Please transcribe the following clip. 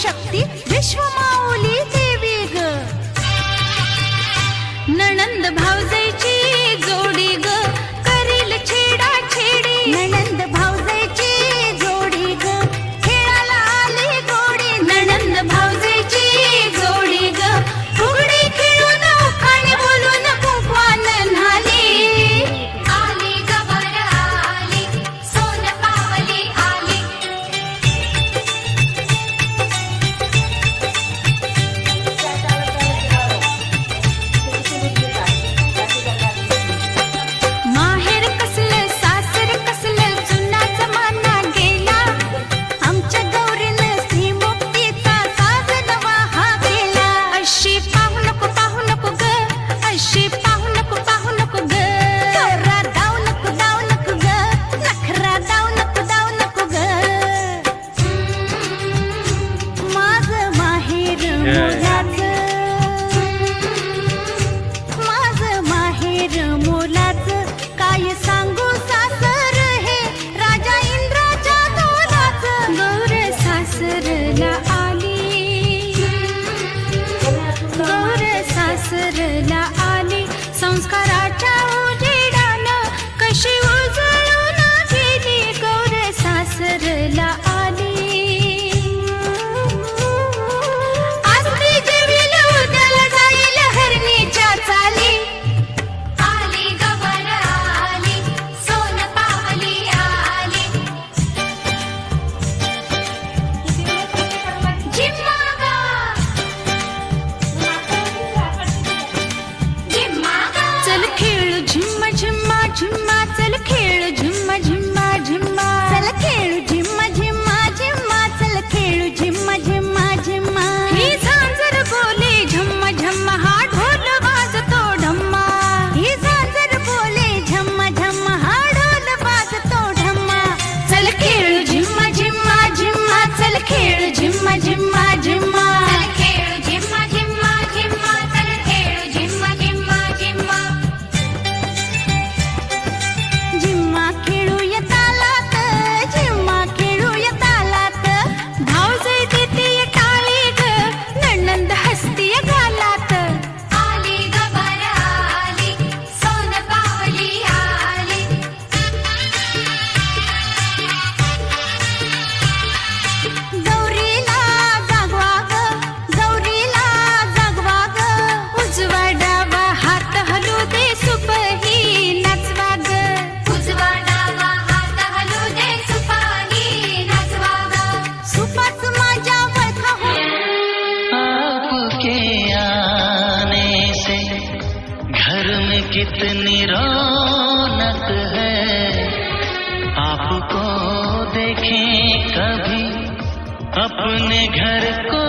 शक्ती विश्वमाऊली देवी ग. नणंद भावजाईची जोडी ग करील छेडा छेडी. नणंद भावजाईची जोडी ग खेळाला आली गोडी. नणंद भावजाईची जोडी ग फुगडी खेळून उखाणे बोलून कुंकवान न्हाली. आली गबर आली सोन पावली आली. माहेर कसलं सासर कसलं जुना जमाना गेला. आमच्या गौरीनं श्रीमुक्तीचा साज नवा हा केला. अशी पाहू नको ग अशी पाहू नको ग. नखरा दाव नको ग नखरा दाव नको ग. माझं माहेर मोलाचं माझं माहेर मोलाचं काय सांगू सासर हे राजा इंद्राच्या तोलाचं. गौर सासरला आली गौर सासरला आली. संस्काराच्या उजेडानं कशी उजळून गेली. गौर सासरला आली. आज ती जेवील उद्याला जाईल हरणीच्या चाली. आली गबर आली सोन पावली आली. जिम्मा गा जिम्मा गा. चल खेळू झिम्मा झिम्मा झिम्मा. चल खेळू झिम्मा झिम्मा झिम्मा. चल खेळू झिम्मा झिम्मा झिम्मा. चल खेळू झिम्मा झिम्मा झिम्मा. ही झांजर बोले झम्मा झम्मा हा ढोल वाजतो ढम्मा. ही झांजर बोले झम्मा झम्मा हा ढोल वाजतो ढम्मा. चल खेळू झिम्मा झिम्मा झिम्मा. चल खेळू झिम्मा झिम्मा झिम्मा. चल खेळू जिम्मा जिम्मा जिम्मा. चल खेळू जिम्मा जिम्मा जिम्मा. झिम्मा खेळूया तालात झिम्मा खेळूया तालात. भावजाई देते टाळी ग नणंद हसतीय गालात. आली गबर आली सोन पावली आली. गौरीला जागवा ग गौरीला जागवा ग. उजवा डावा हात हलू दे सुपही नाचवा ग. उजवा डावा हात हलू दे सुपाही नाचवा गा. सुपाच माझ्या वळखा हो. आपके आने से घर में कितनी रौनक है. आपको देखें कभी अपने घर को